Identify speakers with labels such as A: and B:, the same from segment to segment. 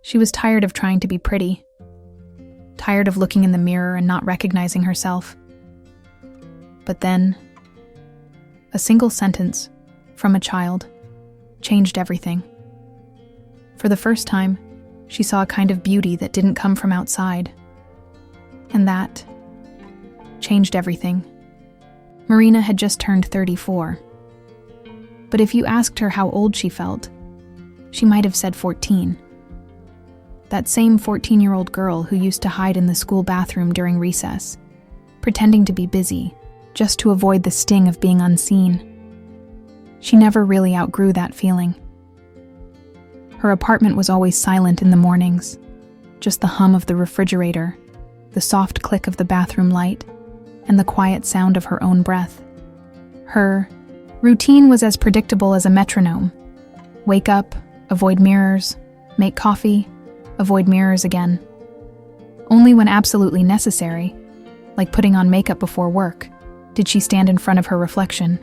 A: She was tired of trying to be pretty, tired of looking in the mirror and not recognizing herself. But then, a single sentence from a child changed everything. For the first time, she saw a kind of beauty that didn't come from outside. And that changed everything. Marina had just turned 34. But if you asked her how old she felt, she might have said 14. That same 14-year-old girl who used to hide in the school bathroom during recess, pretending to be busy, just to avoid the sting of being unseen. She never really outgrew that feeling. Her apartment was always silent in the mornings, just the hum of the refrigerator, the soft click of the bathroom light, and the quiet sound of her own breath. Her routine was as predictable as a metronome. Wake up, avoid mirrors, make coffee, avoid mirrors again. Only when absolutely necessary, like putting on makeup before work, did she stand in front of her reflection.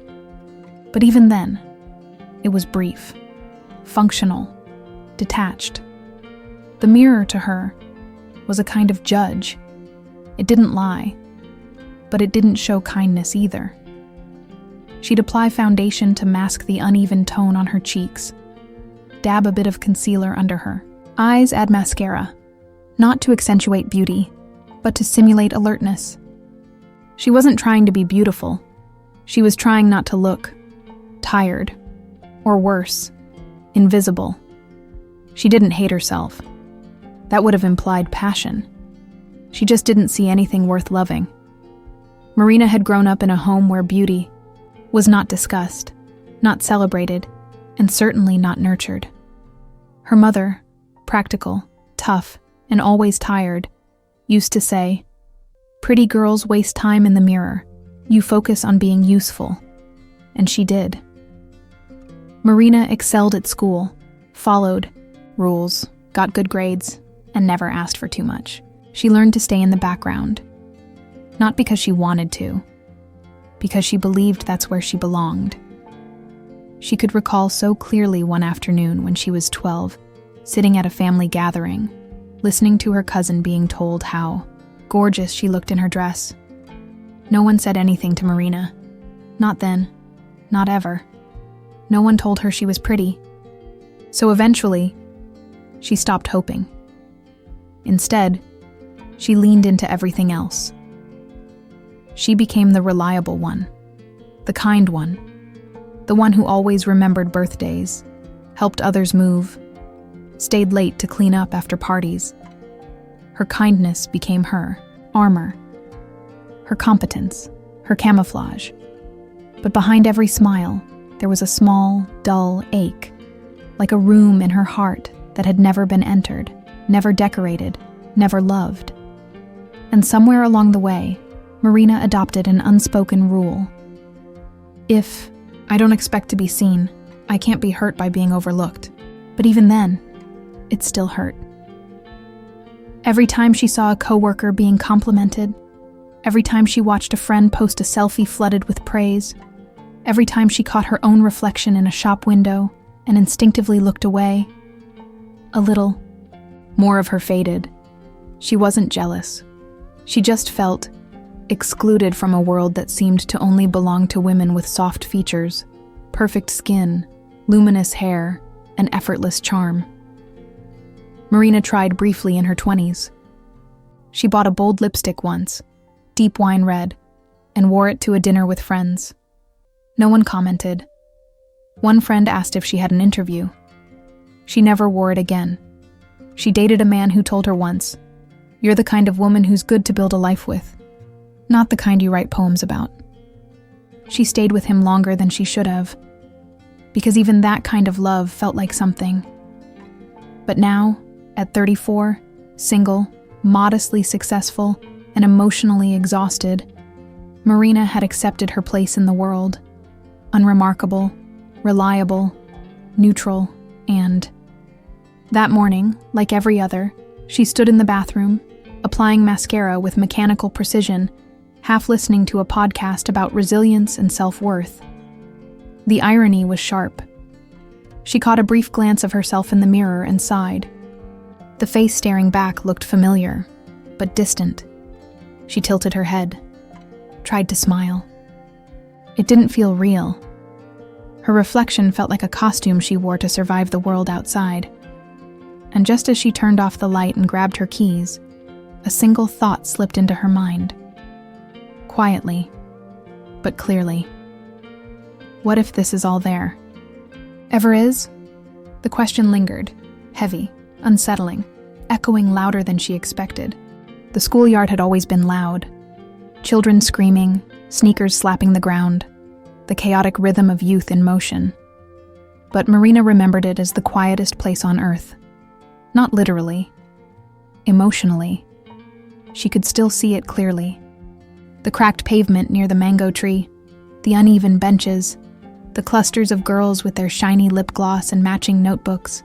A: But even then, it was brief, functional, detached. The mirror to her was a kind of judge. It didn't lie, but it didn't show kindness either. She'd apply foundation to mask the uneven tone on her cheeks, dab a bit of concealer under her eyes, add mascara, not to accentuate beauty, but to simulate alertness. She wasn't trying to be beautiful. She was trying not to look tired, or worse, invisible. She didn't hate herself. That would have implied passion. She just didn't see anything worth loving. Marina had grown up in a home where beauty was not discussed, not celebrated, and certainly not nurtured. Her mother, practical, tough, and always tired, used to say, "Pretty girls waste time in the mirror. You focus on being useful." And she did. Marina excelled at school, followed rules, got good grades, and never asked for too much. She learned to stay in the background. Not because she wanted to, because she believed that's where she belonged. She could recall so clearly one afternoon when she was 12, sitting at a family gathering, listening to her cousin being told how gorgeous she looked in her dress. No one said anything to Marina. Not then. Not ever. No one told her she was pretty. So eventually, she stopped hoping. Instead, she leaned into everything else. She became the reliable one, the kind one, the one who always remembered birthdays, helped others move, stayed late to clean up after parties. Her kindness became her armor, her competence, her camouflage. But behind every smile, there was a small, dull ache, like a room in her heart that had never been entered, never decorated, never loved. And somewhere along the way, Marina adopted an unspoken rule. If I don't expect to be seen, I can't be hurt by being overlooked. But even then, it still hurt. Every time she saw a coworker being complimented, every time she watched a friend post a selfie flooded with praise, every time she caught her own reflection in a shop window and instinctively looked away, a little more of her faded. She wasn't jealous. She just felt excluded from a world that seemed to only belong to women with soft features, perfect skin, luminous hair, and effortless charm. Marina tried briefly in her 20s. She bought a bold lipstick once, deep wine red, and wore it to a dinner with friends. No one commented. One friend asked if she had an interview. She never wore it again. She dated a man who told her once, "You're the kind of woman who's good to build a life with, not the kind you write poems about." She stayed with him longer than she should have, because even that kind of love felt like something. But now, at 34, single, modestly successful, and emotionally exhausted, Marina had accepted her place in the world, unremarkable, reliable, neutral, and that morning, like every other, she stood in the bathroom, applying mascara with mechanical precision, half listening to a podcast about resilience and self-worth. The irony was sharp. She caught a brief glance of herself in the mirror and sighed. The face staring back looked familiar, but distant. She tilted her head, tried to smile. It didn't feel real. Her reflection felt like a costume she wore to survive the world outside. And just as she turned off the light and grabbed her keys, a single thought slipped into her mind. Quietly, but clearly. What if this is all there? Ever is? The question lingered, heavy, unsettling, echoing louder than she expected. The schoolyard had always been loud. Children screaming, sneakers slapping the ground, the chaotic rhythm of youth in motion. But Marina remembered it as the quietest place on earth. Not literally. Emotionally. She could still see it clearly. The cracked pavement near the mango tree, the uneven benches, the clusters of girls with their shiny lip gloss and matching notebooks,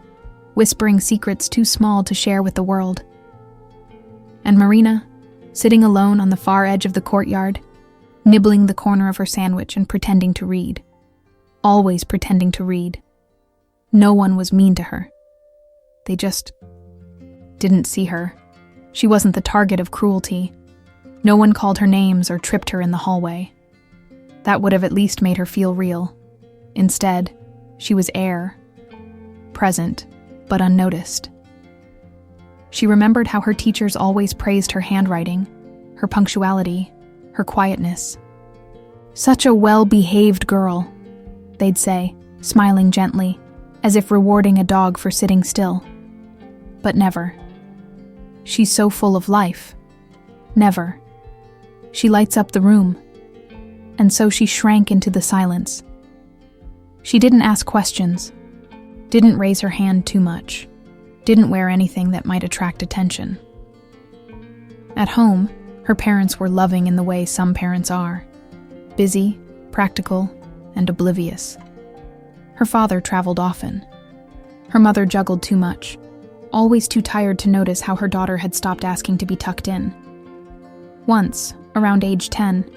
A: whispering secrets too small to share with the world. And Marina, sitting alone on the far edge of the courtyard, nibbling the corner of her sandwich and pretending to read. Always pretending to read. No one was mean to her. They just didn't see her. She wasn't the target of cruelty. No one called her names or tripped her in the hallway. That would have at least made her feel real. Instead, she was air. Present, but unnoticed. She remembered how her teachers always praised her handwriting, her punctuality, her quietness. Such a well-behaved girl, they'd say, smiling gently, as if rewarding a dog for sitting still. But never. She's so full of life. Never. She lights up the room. And so she shrank into the silence. She didn't ask questions, didn't raise her hand too much, didn't wear anything that might attract attention. At home, her parents were loving in the way some parents are, busy, practical, and oblivious. Her father traveled often. Her mother juggled too much, always too tired to notice how her daughter had stopped asking to be tucked in. Once, around age 10,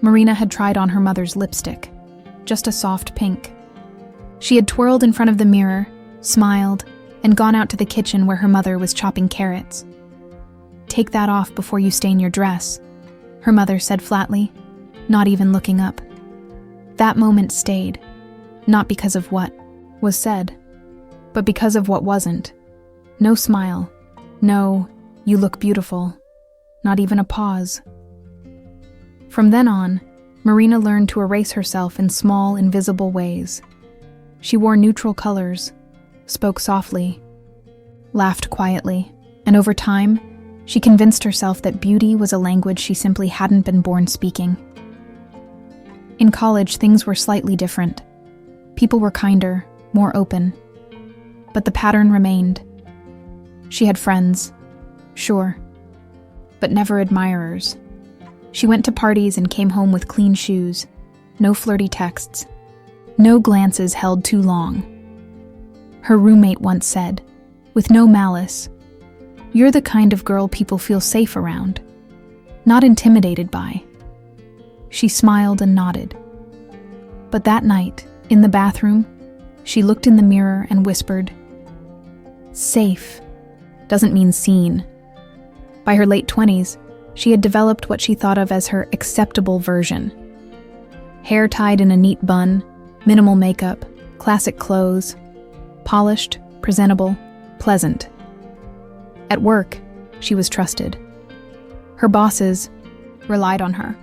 A: Marina had tried on her mother's lipstick, just a soft pink. She had twirled in front of the mirror, smiled, and gone out to the kitchen where her mother was chopping carrots. "Take that off before you stain your dress," her mother said flatly, not even looking up. That moment stayed, not because of what was said, but because of what wasn't. No smile, no, "you look beautiful," not even a pause. From then on, Marina learned to erase herself in small, invisible ways. She wore neutral colors, spoke softly, laughed quietly, and over time, she convinced herself that beauty was a language she simply hadn't been born speaking. In college, things were slightly different. People were kinder, more open. But the pattern remained. She had friends, sure, but never admirers. She went to parties and came home with clean shoes, no flirty texts, no glances held too long. Her roommate once said, with no malice, "You're the kind of girl people feel safe around, not intimidated by." She smiled and nodded. But that night, in the bathroom, she looked in the mirror and whispered, "Safe doesn't mean seen." By her late 20s, she had developed what she thought of as her acceptable version. Hair tied in a neat bun, minimal makeup, classic clothes, polished, presentable, pleasant. At work, she was trusted. Her bosses relied on her.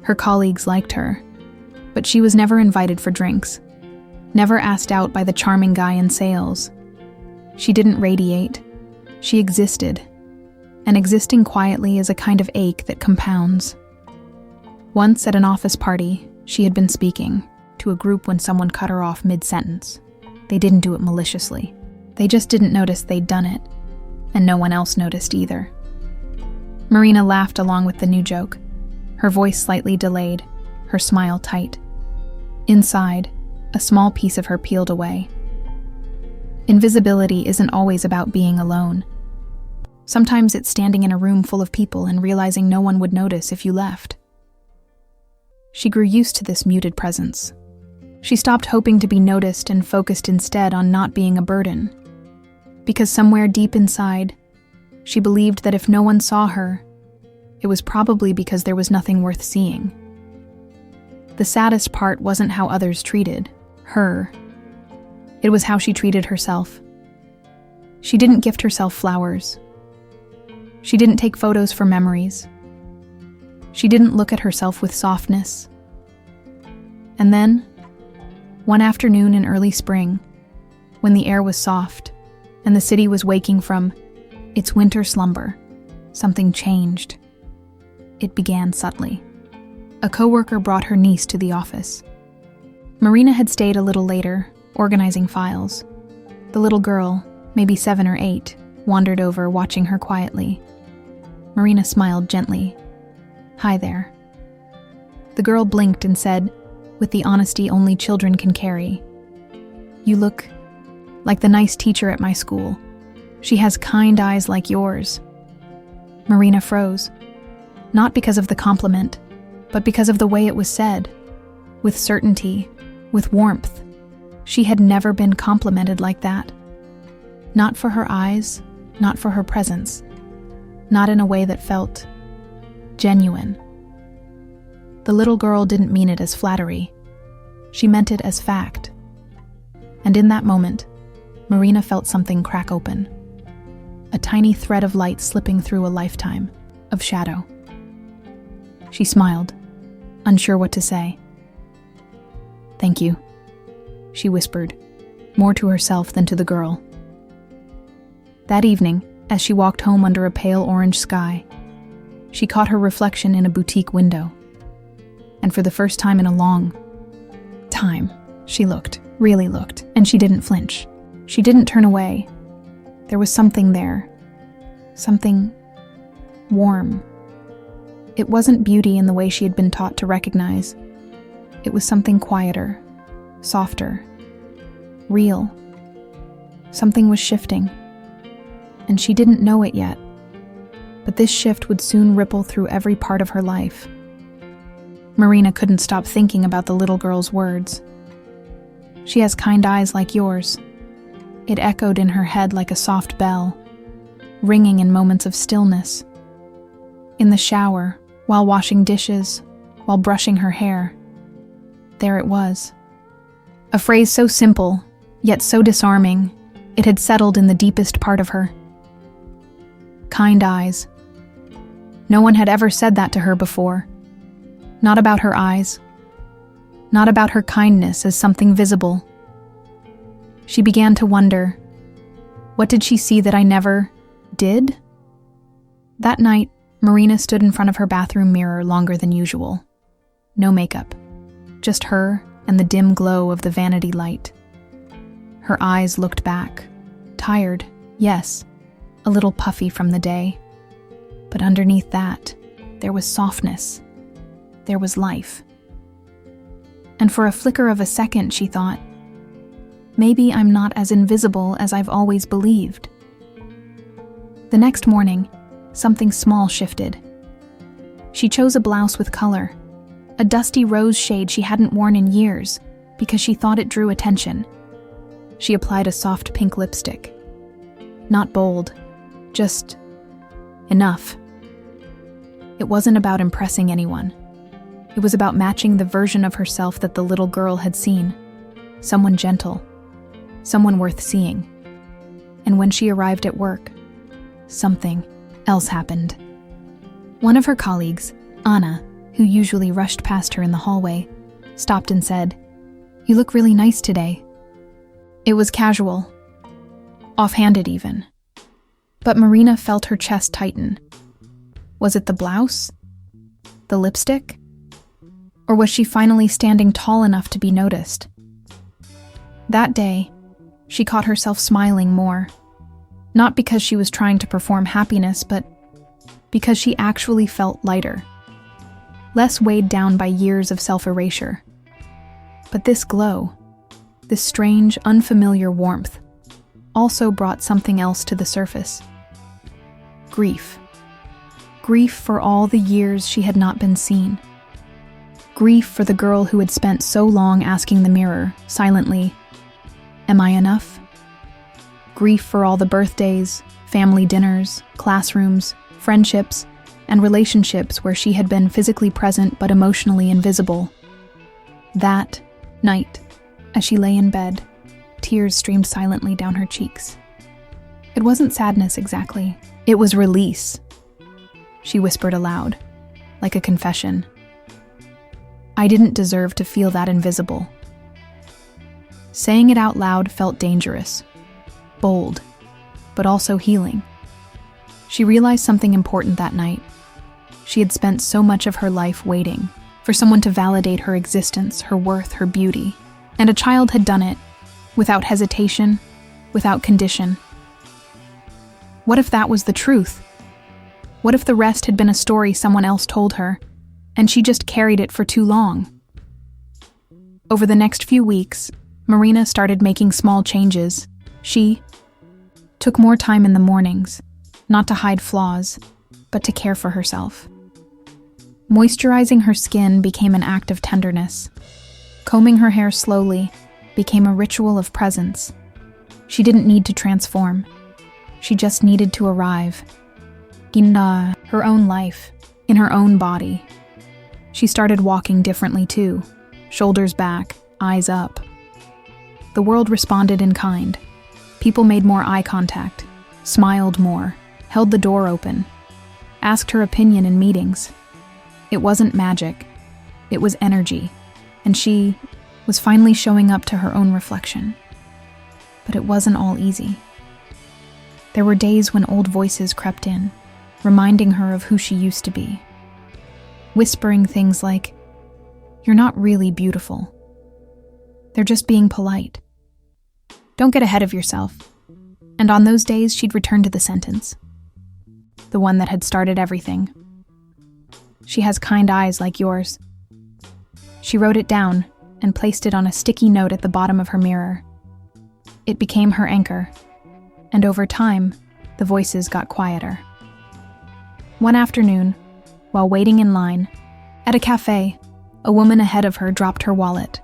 A: Her colleagues liked her. But she was never invited for drinks, never asked out by the charming guy in sales. She didn't radiate. She existed. And existing quietly is a kind of ache that compounds. Once at an office party, she had been speaking to a group when someone cut her off mid-sentence. They didn't do it maliciously. They just didn't notice they'd done it, and no one else noticed either. Marina laughed along with the new joke, her voice slightly delayed, her smile tight. Inside, a small piece of her peeled away. Invisibility isn't always about being alone. Sometimes it's standing in a room full of people and realizing no one would notice if you left. She grew used to this muted presence. She stopped hoping to be noticed and focused instead on not being a burden. Because somewhere deep inside, She believed that if no one saw her, it was probably because there was nothing worth seeing. The saddest part wasn't how others treated her. It was how she treated herself. She didn't gift herself flowers. She didn't take photos for memories. She didn't look at herself with softness. And then, one afternoon in early spring, when the air was soft and the city was waking from its winter slumber, something changed. It began subtly. A coworker brought her niece to the office. Marina had stayed a little later, organizing files. The little girl, maybe 7 or 8, wandered over, watching her quietly. Marina smiled gently. "Hi there." The girl blinked and said, with the honesty only children can carry, "You look like the nice teacher at my school. She has kind eyes like yours." Marina froze, not because of the compliment, but because of the way it was said, with certainty, with warmth. She had never been complimented like that. Not for her eyes, not for her presence, not in a way that felt genuine. The little girl didn't mean it as flattery. She meant it as fact. And in that moment, Marina felt something crack open. A tiny thread of light slipping through a lifetime of shadow. She smiled, unsure what to say. "Thank you," she whispered, more to herself than to the girl. That evening, as she walked home under a pale orange sky, she caught her reflection in a boutique window. And for the first time in a long time, she looked, really looked, and she didn't flinch. She didn't turn away. There was something there. Something warm. It wasn't beauty in the way she had been taught to recognize. It was something quieter, softer, real. Something was shifting. And she didn't know it yet. But this shift would soon ripple through every part of her life. Marina couldn't stop thinking about the little girl's words. "She has kind eyes like yours." It echoed in her head like a soft bell, ringing in moments of stillness. In the shower, while washing dishes, while brushing her hair. There it was. A phrase so simple, yet so disarming, it had settled in the deepest part of her. Kind eyes. No one had ever said that to her before. Not about her eyes. Not about her kindness as something visible. She began to wonder, what did she see that I never did? That night, Marina stood in front of her bathroom mirror longer than usual. No makeup. Just her and the dim glow of the vanity light. Her eyes looked back. Tired, yes. A little puffy from the day. But underneath that, there was softness. There was life. And for a flicker of a second, she thought, maybe I'm not as invisible as I've always believed. The next morning, something small shifted. She chose a blouse with color, a dusty rose shade she hadn't worn in years because she thought it drew attention. She applied a soft pink lipstick. Not bold, just enough. It wasn't about impressing anyone. It was about matching the version of herself that the little girl had seen. Someone gentle, someone worth seeing. And when she arrived at work, something else happened. One of her colleagues, Anna, who usually rushed past her in the hallway, stopped and said, "You look really nice today." It was casual, offhanded even. But Marina felt her chest tighten. Was it the blouse? The lipstick? Or was she finally standing tall enough to be noticed? That day, she caught herself smiling more. Not because she was trying to perform happiness, but because she actually felt lighter. Less weighed down by years of self-erasure. But this glow, this strange, unfamiliar warmth, also brought something else to the surface. Grief. Grief for all the years she had not been seen. Grief for the girl who had spent so long asking the mirror, silently, "Am I enough?" grief for all the birthdays, family dinners, classrooms, friendships, and relationships where she had been physically present but emotionally invisible. That night, as she lay in bed, tears streamed silently down her cheeks. It wasn't sadness exactly, it was release. She whispered aloud, like a confession. I didn't deserve to feel that invisible. Saying it out loud felt dangerous, bold, but also healing. She realized something important that night. She had spent so much of her life waiting for someone to validate her existence, her worth, her beauty. And a child had done it, without hesitation, without condition. What if that was the truth? What if the rest had been a story someone else told her, and she just carried it for too long? Over the next few weeks, Marina started making small changes. She took more time in the mornings, not to hide flaws, but to care for herself. Moisturizing her skin became an act of tenderness. Combing her hair slowly became a ritual of presence. She didn't need to transform. She just needed to arrive. In her own life, in her own body. She started walking differently too, shoulders back, eyes up. The world responded in kind. People made more eye contact, smiled more, held the door open, asked her opinion in meetings. It wasn't magic, it was energy, and she was finally showing up to her own reflection. But it wasn't all easy. There were days when old voices crept in, reminding her of who she used to be. Whispering things like, "You're not really beautiful. They're just being polite. Don't get ahead of yourself." And on those days, she'd return to the sentence. The one that had started everything. "She has kind eyes like yours." She wrote it down and placed it on a sticky note at the bottom of her mirror. It became her anchor, and over time, the voices got quieter. One afternoon, while waiting in line, at a cafe, a woman ahead of her dropped her wallet.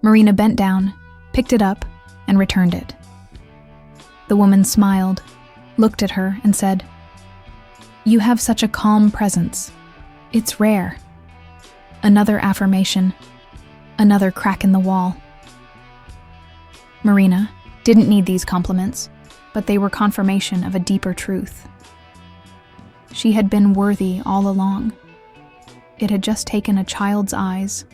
A: Marina bent down, picked it up, and returned it. The woman smiled, looked at her, and said, "You have such a calm presence. It's rare." Another affirmation, another crack in the wall. Marina didn't need these compliments, but they were confirmation of a deeper truth. She had been worthy all along. It had just taken a child's eyes,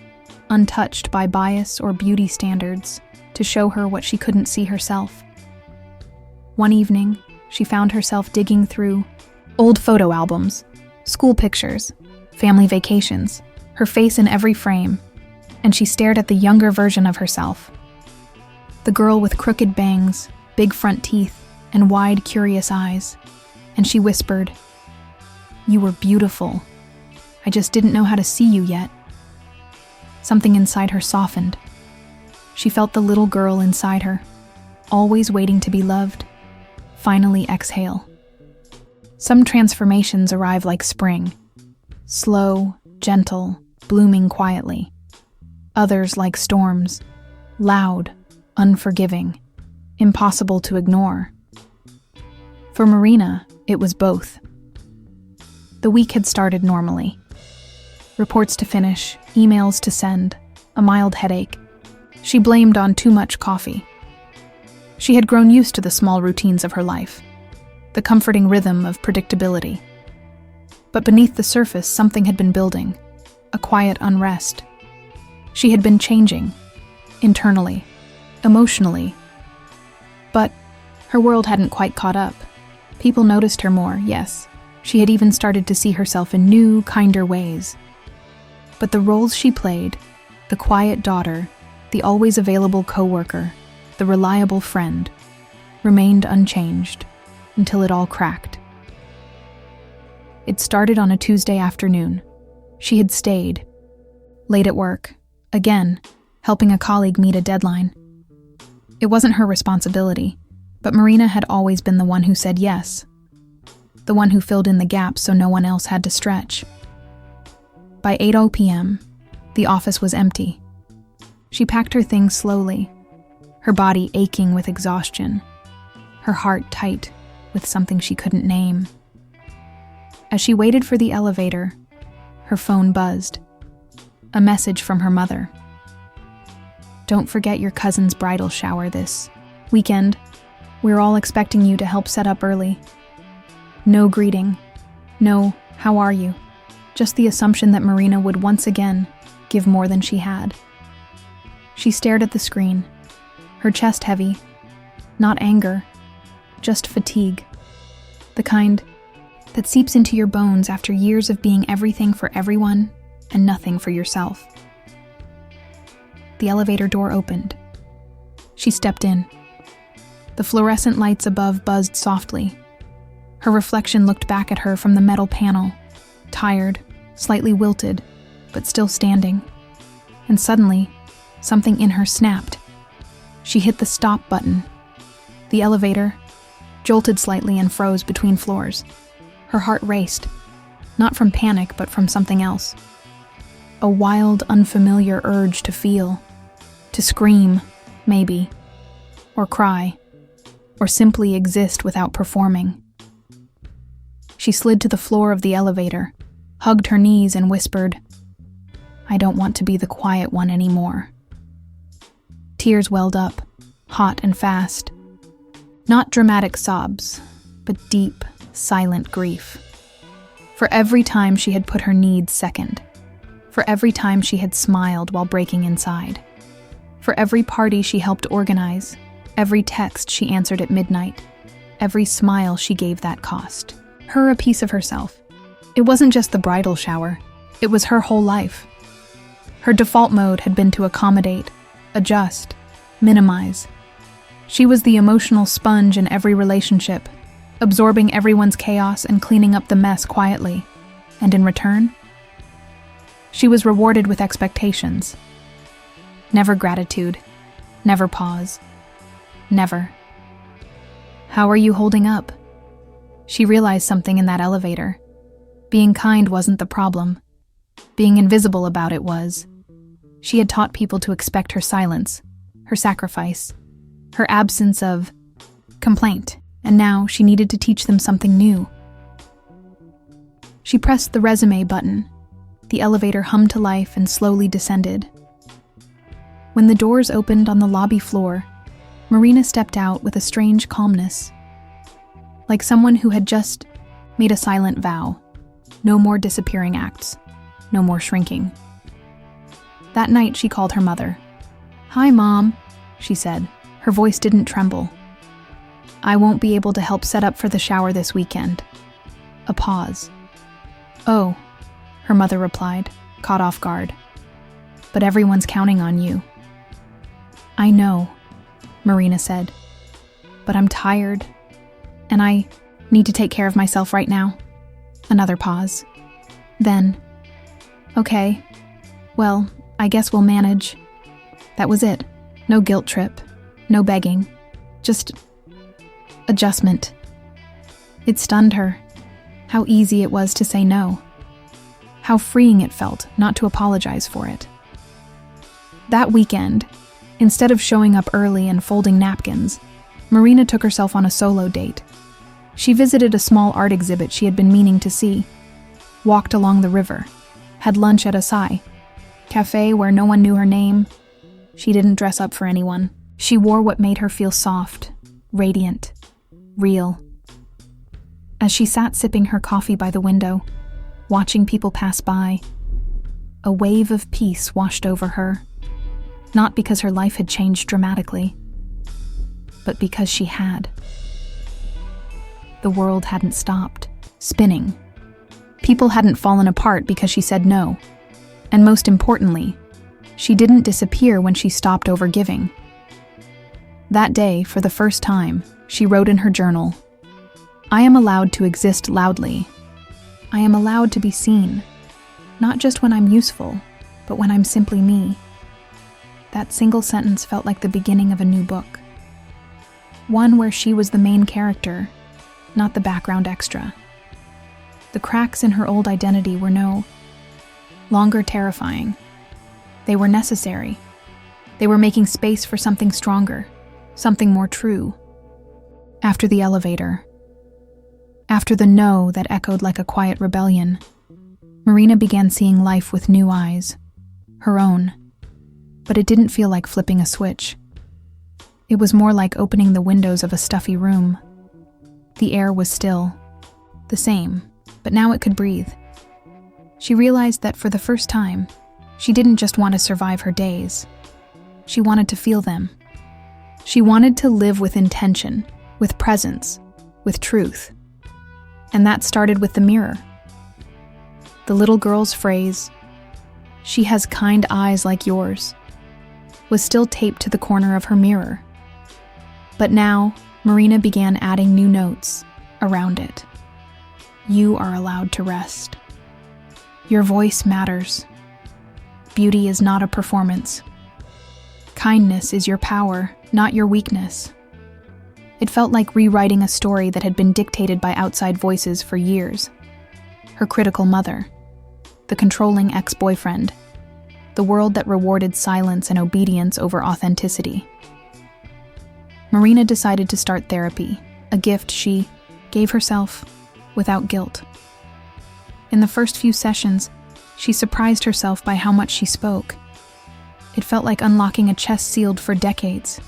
A: untouched by bias or beauty standards, to show her what she couldn't see herself. One evening, she found herself digging through old photo albums, school pictures, family vacations, her face in every frame, and she stared at the younger version of herself. The girl with crooked bangs, big front teeth, and wide, curious eyes. And she whispered, "You were beautiful. I just didn't know how to see you yet." Something inside her softened. She felt the little girl inside her, always waiting to be loved, finally exhale. Some transformations arrive like spring, slow, gentle, blooming quietly. Others like storms, loud, unforgiving, impossible to ignore. For Marina, it was both. The week had started normally. Reports to finish, emails to send, a mild headache. She blamed on too much coffee. She had grown used to the small routines of her life, the comforting rhythm of predictability. But beneath the surface, something had been building, a quiet unrest. She had been changing, internally, emotionally. But her world hadn't quite caught up. People noticed her more, yes. She had even started to see herself in new, kinder ways. But the roles she played, the quiet daughter, the always available coworker, the reliable friend, remained unchanged until it all cracked. It started on a Tuesday afternoon. She had stayed, late at work, again, helping a colleague meet a deadline. It wasn't her responsibility, but Marina had always been the one who said yes, the one who filled in the gaps so no one else had to stretch. By 8 p.m., the office was empty. She packed her things slowly, her body aching with exhaustion. her heart tight with something she couldn't name. As she waited for the elevator, her phone buzzed. A message from her mother. "Don't forget your cousin's bridal shower this weekend. We're all expecting you to help set up early." No greeting. No, "How are you?" Just the assumption that Marina would once again give more than she had. She stared at the screen, her chest heavy. Not anger, just fatigue. The kind that seeps into your bones after years of being everything for everyone and nothing for yourself. The elevator door opened. She stepped in. The fluorescent lights above buzzed softly. Her reflection looked back at her from the metal panel, tired, slightly wilted, but still standing. And suddenly, something in her snapped. She hit the stop button. The elevator jolted slightly and froze between floors. Her heart raced, not from panic but from something else. A wild, unfamiliar urge to feel, to scream, maybe, or cry, or simply exist without performing. She slid to the floor of the elevator, hugged her knees and whispered, "I don't want to be the quiet one anymore." Tears welled up, hot and fast. Not dramatic sobs, but deep, silent grief. For every time she had put her needs second. For every time she had smiled while breaking inside. For every party she helped organize. Every text she answered at midnight. Every smile she gave that cost. Her a piece of herself. It wasn't just the bridal shower. It was her whole life. Her default mode had been to accommodate, adjust, minimize. She was the emotional sponge in every relationship, absorbing everyone's chaos and cleaning up the mess quietly. And in return, she was rewarded with expectations. Never gratitude, never pause, never. "How are you holding up?" She realized something in that elevator. Being kind wasn't the problem. Being invisible about it was. She had taught people to expect her silence, her sacrifice, her absence of complaint, and now she needed to teach them something new. She pressed the resume button. The elevator hummed to life and slowly descended. When the doors opened on the lobby floor, Marina stepped out with a strange calmness, like someone who had just made a silent vow. No more disappearing acts, no more shrinking. That night she called her mother. "Hi, Mom," she said. Her voice didn't tremble. "I won't be able to help set up for the shower this weekend." A pause. "Oh," her mother replied, caught off guard. "But everyone's counting on you." "I know," Marina said, "but I'm tired, and I need to take care of myself right now." Another pause. Then, "Okay, well, I guess we'll manage." That was it. No guilt trip, no begging, just adjustment. It stunned her. How easy it was to say no. How freeing it felt not to apologize for it. That weekend, instead of showing up early and folding napkins, Marina took herself on a solo date. She visited a small art exhibit she had been meaning to see, walked along the river, had lunch at a cafe where no one knew her name. She didn't dress up for anyone. She wore what made her feel soft, radiant, real. As she sat sipping her coffee by the window, watching people pass by, a wave of peace washed over her, not because her life had changed dramatically, but because she had. The world hadn't stopped spinning. People hadn't fallen apart because she said no. And most importantly, she didn't disappear when she stopped overgiving. That day, for the first time, she wrote in her journal, "I am allowed to exist loudly. I am allowed to be seen, not just when I'm useful, but when I'm simply me." That single sentence felt like the beginning of a new book. One where she was the main character, not the background extra. The cracks in her old identity were no longer terrifying. They were necessary. They were making space for something stronger, something more true. After the elevator, after the no that echoed like a quiet rebellion, Marina began seeing life with new eyes, her own. But it didn't feel like flipping a switch. It was more like opening the windows of a stuffy room. The air was still, the same, but now it could breathe. She realized that for the first time, she didn't just want to survive her days. She wanted to feel them. She wanted to live with intention, with presence, with truth. And that started with the mirror. The little girl's phrase, "She has kind eyes like yours," was still taped to the corner of her mirror. But now, Marina began adding new notes around it. You are allowed to rest. Your voice matters. Beauty is not a performance. Kindness is your power, not your weakness. It felt like rewriting a story that had been dictated by outside voices for years. Her critical mother, the controlling ex-boyfriend, the world that rewarded silence and obedience over authenticity. Marina decided to start therapy, a gift she gave herself without guilt. In the first few sessions, she surprised herself by how much she spoke. It felt like unlocking a chest sealed for decades.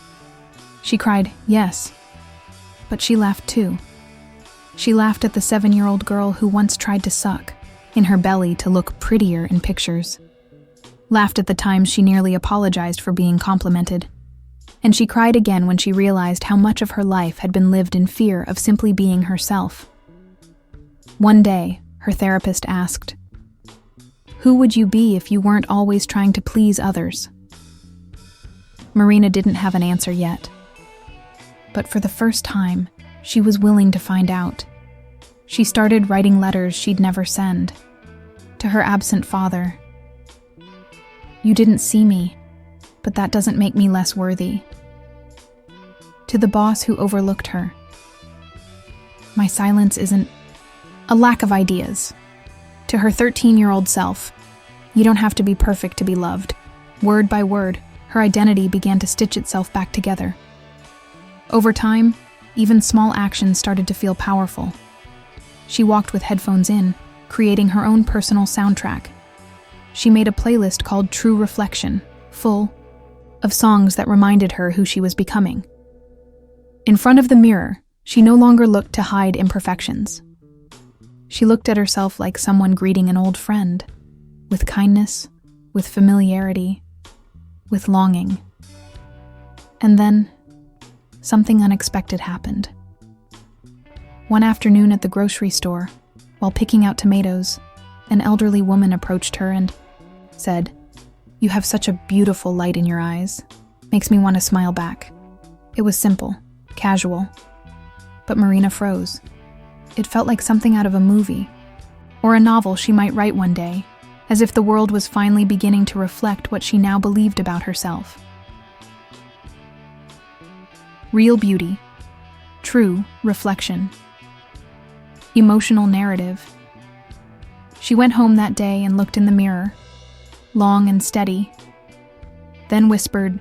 A: She cried, yes, but she laughed too. She laughed at the 7-year-old girl who once tried to suck in her belly to look prettier in pictures. Laughed at the times she nearly apologized for being complimented. And she cried again when she realized how much of her life had been lived in fear of simply being herself. One day, her therapist asked, "Who would you be if you weren't always trying to please others?" Marina didn't have an answer yet. But for the first time, she was willing to find out. She started writing letters she'd never send. To her absent father. "You didn't see me, but that doesn't make me less worthy." To the boss who overlooked her. "My silence isn't a lack of ideas." To her 13-year-old self. "You don't have to be perfect to be loved." Word by word, her identity began to stitch itself back together. Over time, even small actions started to feel powerful. She walked with headphones in, creating her own personal soundtrack. She made a playlist called True Reflection, full of songs that reminded her who she was becoming. In front of the mirror, she no longer looked to hide imperfections. She looked at herself like someone greeting an old friend, with kindness, with familiarity, with longing. And then, something unexpected happened. One afternoon at the grocery store, while picking out tomatoes, an elderly woman approached her and said, "You have such a beautiful light in your eyes. Makes me want to smile back." It was simple, casual, but Marina froze. It felt like something out of a movie, or a novel she might write one day, as if the world was finally beginning to reflect what she now believed about herself. Real beauty, true reflection, emotional narrative. She went home that day and looked in the mirror, long and steady, then whispered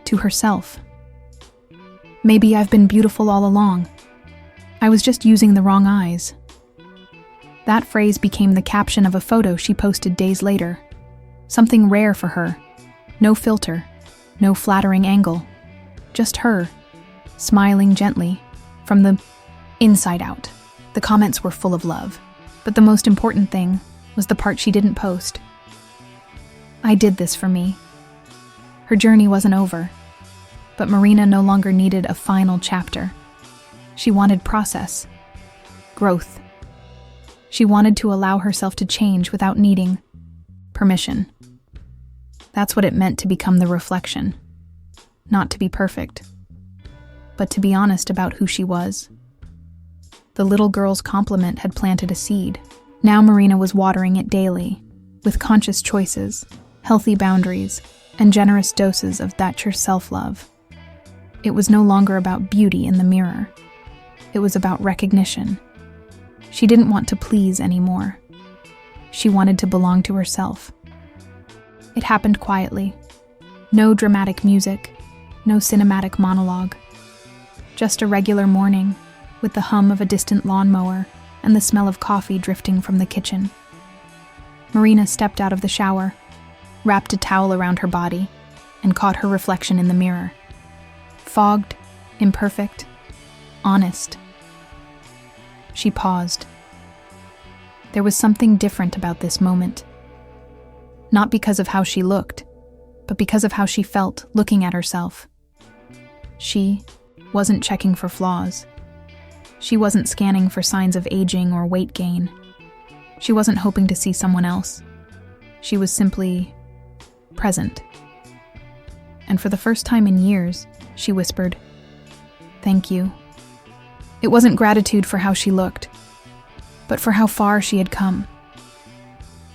A: to herself, "Maybe I've been beautiful all along. I was just using the wrong eyes." That phrase became the caption of a photo she posted days later. Something rare for her. No filter, no flattering angle. Just her, smiling gently, from the inside out. The comments were full of love. But the most important thing was the part she didn't post. "I did this for me." Her journey wasn't over. But Marina no longer needed a final chapter. She wanted process, growth. She wanted to allow herself to change without needing permission. That's what it meant to become the reflection. Not to be perfect, but to be honest about who she was. The little girl's compliment had planted a seed. Now Marina was watering it daily, with conscious choices, healthy boundaries, and generous doses of that your self-love. It was no longer about beauty in the mirror. It was about recognition. She didn't want to please anymore. She wanted to belong to herself. It happened quietly. No dramatic music, no cinematic monologue. Just a regular morning, with the hum of a distant lawnmower and the smell of coffee drifting from the kitchen. Marina stepped out of the shower, wrapped a towel around her body, and caught her reflection in the mirror. Fogged, imperfect, honest. She paused. There was something different about this moment. Not because of how she looked, but because of how she felt looking at herself. She wasn't checking for flaws. She wasn't scanning for signs of aging or weight gain. She wasn't hoping to see someone else. She was simply present. And for the first time in years, she whispered, "Thank you." It wasn't gratitude for how she looked, but for how far she had come.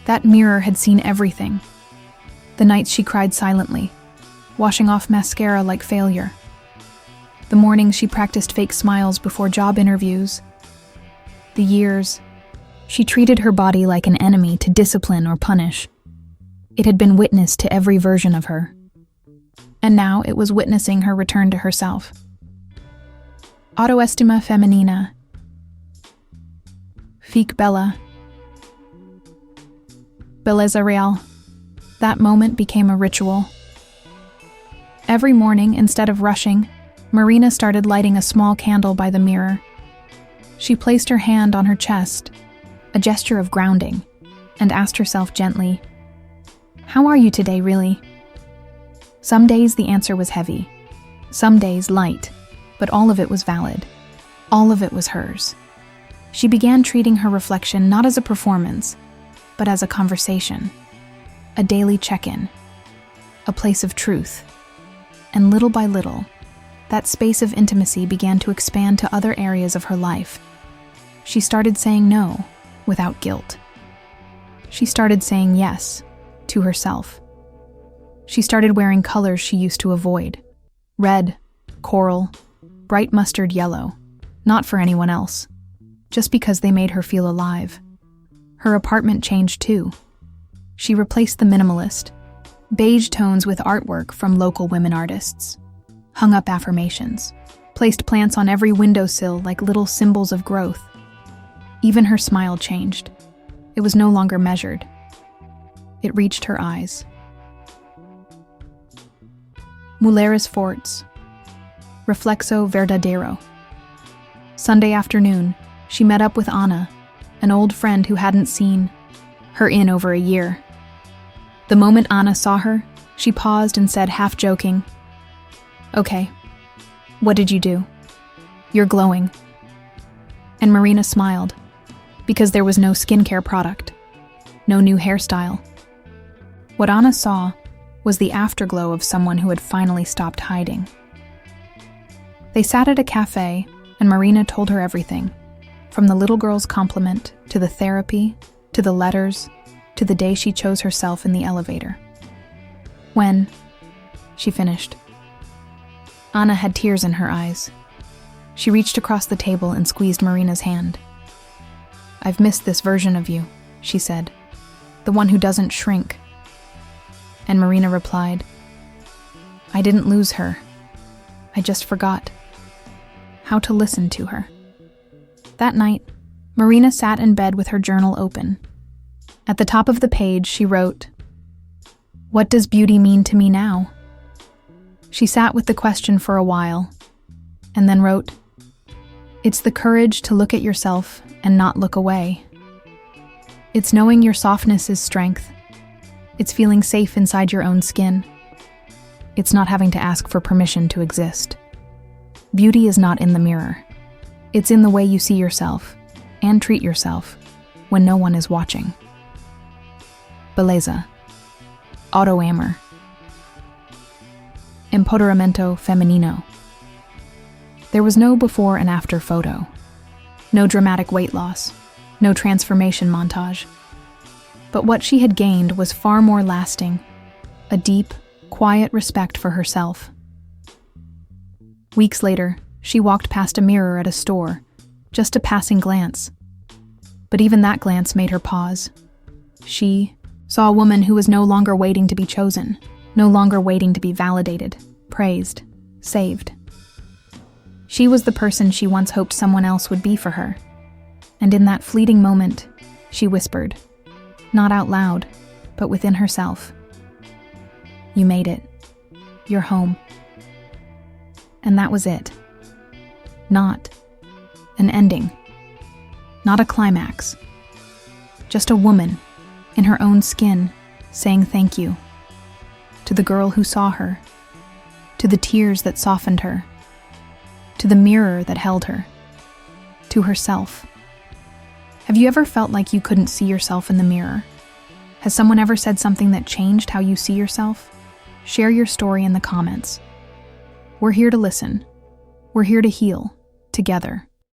A: That mirror had seen everything. The nights she cried silently, washing off mascara like failure. The mornings she practiced fake smiles before job interviews. The years she treated her body like an enemy to discipline or punish. It had been witness to every version of her. And now it was witnessing her return to herself. Autoestima femenina. Fique bella. Bellezza real. That moment became a ritual. Every morning, instead of rushing, Marina started lighting a small candle by the mirror. She placed her hand on her chest, a gesture of grounding, and asked herself gently, "How are you today, really?" Some days the answer was heavy, some days light, but all of it was valid. All of it was hers. She began treating her reflection not as a performance, but as a conversation, a daily check-in, a place of truth. And little by little, that space of intimacy began to expand to other areas of her life. She started saying no without guilt. She started saying yes to herself. She started wearing colors she used to avoid: red, coral, bright mustard yellow, not for anyone else, just because they made her feel alive. Her apartment changed too. She replaced the minimalist, beige tones with artwork from local women artists, hung up affirmations, placed plants on every windowsill like little symbols of growth. Even her smile changed. It was no longer measured. It reached her eyes. Mulheres fortes. Reflexo verdadero. Sunday afternoon, she met up with Anna, an old friend who hadn't seen her in over a year. The moment Anna saw her, she paused and said, half joking, "Okay, what did you do? You're glowing." And Marina smiled, because there was no skincare product, no new hairstyle. What Anna saw was the afterglow of someone who had finally stopped hiding. They sat at a cafe, and Marina told her everything, from the little girl's compliment, to the therapy, to the letters, to the day she chose herself in the elevator. When she finished, Anna had tears in her eyes. She reached across the table and squeezed Marina's hand. "I've missed this version of you," she said, "the one who doesn't shrink." And Marina replied, "I didn't lose her. I just forgot how to listen to her." That night, Marina sat in bed with her journal open. At the top of the page, she wrote, "What does beauty mean to me now?" She sat with the question for a while, and then wrote, "It's the courage to look at yourself and not look away. It's knowing your softness is strength. It's feeling safe inside your own skin. It's not having to ask for permission to exist. Beauty is not in the mirror. It's in the way you see yourself and treat yourself when no one is watching." Bellezza. Autoamor. Empoderamento femenino. There was no before and after photo. No dramatic weight loss. No transformation montage. But what she had gained was far more lasting. A deep, quiet respect for herself. Weeks later, she walked past a mirror at a store, just a passing glance. But even that glance made her pause. She saw a woman who was no longer waiting to be chosen, no longer waiting to be validated, praised, saved. She was the person she once hoped someone else would be for her. And in that fleeting moment, she whispered, not out loud, but within herself, "You made it. You're home." And that was it. Not an ending. Not a climax. Just a woman, in her own skin, saying thank you. To the girl who saw her. To the tears that softened her. To the mirror that held her. To herself. Have you ever felt like you couldn't see yourself in the mirror? Has someone ever said something that changed how you see yourself? Share your story in the comments. We're here to listen. We're here to heal, together.